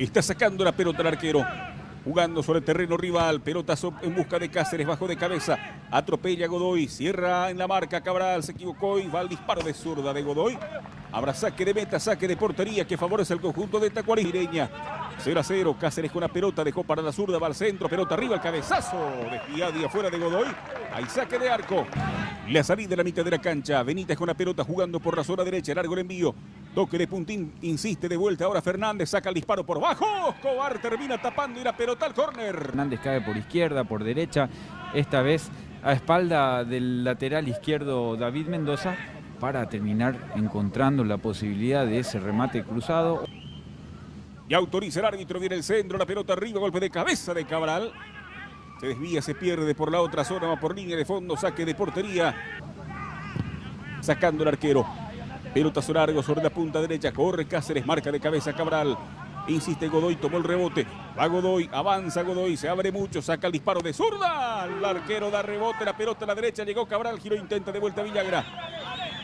Está sacando la pelota el arquero. Jugando sobre el terreno rival, pelotazo en busca de Cáceres, bajo de cabeza, atropella a Godoy, cierra en la marca Cabral, se equivocó y va al disparo de zurda de Godoy. Habrá saque de meta, saque de portería que favorece al conjunto de Tacuarí. 0-0, Cáceres con la pelota, dejó para la zurda, va al centro, pelota arriba, el cabezazo, desviado y afuera de Godoy. Hay saque de arco. La salida de la mitad de la cancha, Benítez con la pelota jugando por la zona derecha, largo el envío. Toque de puntín, insiste de vuelta ahora Fernández, saca el disparo por bajo. Escobar termina tapando y la pelota al córner. Fernández cae por izquierda, por derecha, esta vez a espalda del lateral izquierdo David Mendoza, para terminar encontrando la posibilidad de ese remate cruzado. Y autoriza el árbitro, viene el centro, la pelota arriba, golpe de cabeza de Cabral. Se desvía, se pierde por la otra zona, va por línea de fondo, saque de portería. Sacando el arquero. Pelotazo largo sobre la punta derecha, corre Cáceres, marca de cabeza Cabral. Insiste Godoy, tomó el rebote. Va Godoy, avanza Godoy, se abre mucho, saca el disparo de zurda. El arquero da rebote, la pelota a la derecha, llegó Cabral, giró, intenta de vuelta Villagra.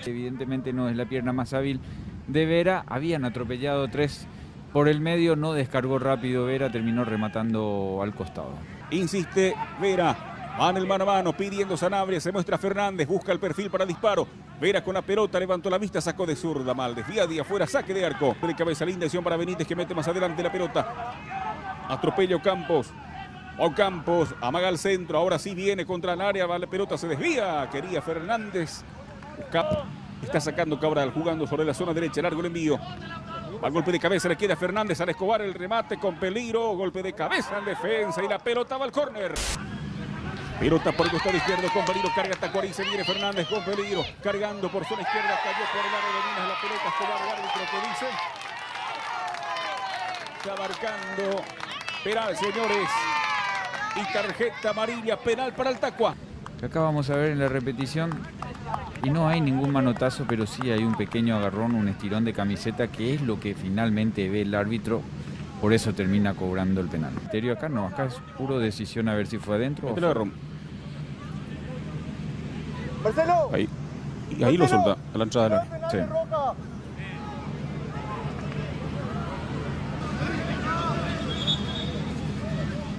Evidentemente no es la pierna más hábil de Vera, habían atropellado 3 por el medio, no descargó rápido Vera, terminó rematando al costado. Insiste Vera, va en el mano a mano, pidiendo Sanabria, se muestra Fernández, busca el perfil para disparo. Vera con la pelota, levantó la vista, sacó de zurda, mal, desviada y afuera, saque de arco. De cabeza, linda acción para Benítez que mete más adelante la pelota. Atropella Ocampos. Ocampos amaga al centro, ahora sí viene contra el área, va la pelota, se desvía. Quería Fernández. Está sacando Cabral, jugando sobre la zona derecha, largo el envío. Al golpe de cabeza le queda Fernández, al Escobar el remate con peligro. Golpe de cabeza en defensa y la pelota va al córner. Pelota por el costado izquierdo con peligro, carga Tacuarí, se viene Fernández con peligro, cargando por zona izquierda, cayó por el área de Minas la pelota, Escobar, el árbitro que dice. Está marcando penal, señores, y tarjeta amarilla, penal para el Tacua. Acá vamos a ver en la repetición, y no hay ningún manotazo, pero sí hay un pequeño agarrón, un estirón de camiseta, que es lo que finalmente ve el árbitro. Por eso termina cobrando el penal. Acá no, acá es puro decisión a ver si fue adentro o fuera. Marcelo. Ahí. Y ahí lo suelta a la entrada del área. Sí.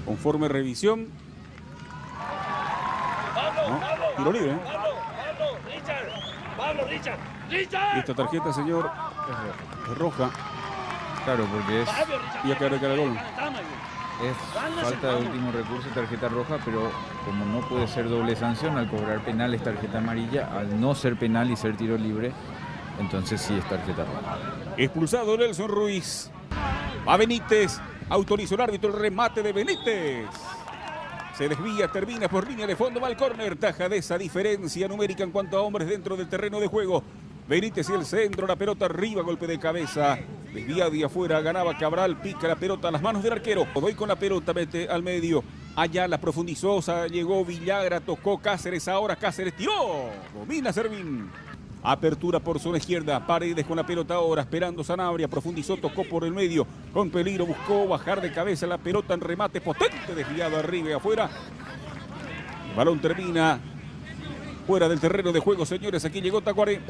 Conforme revisión. No, tiro libre. Y esta tarjeta, señor, es roja. Claro, porque es Y acá de cara gol. falta de último recurso, tarjeta roja, pero como no puede ser doble sanción, al cobrar penal es tarjeta amarilla, al no ser penal y ser tiro libre, entonces sí es tarjeta roja. Expulsado Nelson Ruiz. Va Benítez. Autorizó el árbitro el remate de Benítez. Se desvía, termina por línea de fondo, va al córner. Taja de esa diferencia numérica en cuanto a hombres dentro del terreno de juego. Benítez y el centro, la pelota arriba, golpe de cabeza. Desviado y afuera, ganaba Cabral, pica la pelota a las manos del arquero. Godoy con la pelota, mete al medio. Allá la profundizó, llegó Villagra, tocó Cáceres, ahora Cáceres tiró. Domina Servín. Apertura por zona izquierda, Paredes con la pelota ahora, esperando Sanabria, profundizó, tocó por el medio, con peligro, buscó bajar de cabeza la pelota en remate potente, desviado arriba y afuera. El balón termina fuera del terreno de juego, señores, aquí llegó Tacuarí.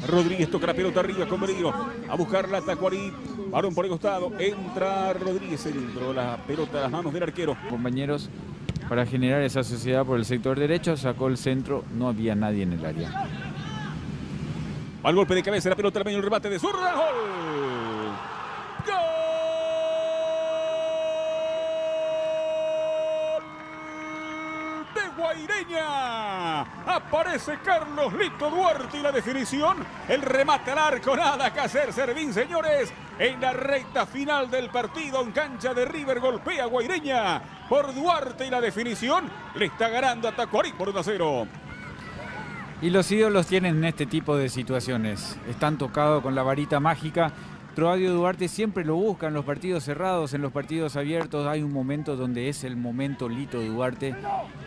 Rodríguez toca la pelota arriba con peligro, a buscarla Tacuarí, balón por el costado, entra Rodríguez, centro, la pelota a las manos del arquero. Compañeros, para generar esa sociedad por el sector derecho, sacó el centro, no había nadie en el área. Al golpe de cabeza, la pelota al medio, el remate de zurda, ¡gol! ¡Gol de Guaireña! Aparece Carlos Lito Duarte y la definición. El remate al arco, nada que hacer, Servín, señores. En la recta final del partido, en cancha de River, golpea Guaireña por Duarte y la definición. Le está ganando a Tacuarí por 1-0. Y los ídolos tienen este tipo de situaciones. Están tocados con la varita mágica. Troadio Duarte siempre lo busca en los partidos cerrados, en los partidos abiertos. Hay un momento donde es el momento Lito Duarte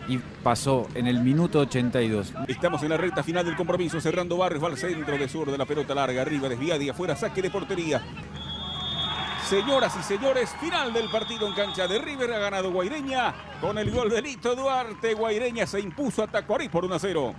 y pasó en el minuto 82. Estamos en la recta final del compromiso, cerrando Barrios, va al centro de sur de la pelota larga, arriba, desviada y afuera, saque de portería. Señoras y señores, final del partido en cancha de River, ha ganado Guaireña con el gol de Lito Duarte. Guaireña se impuso a Tacuarí por 1-0.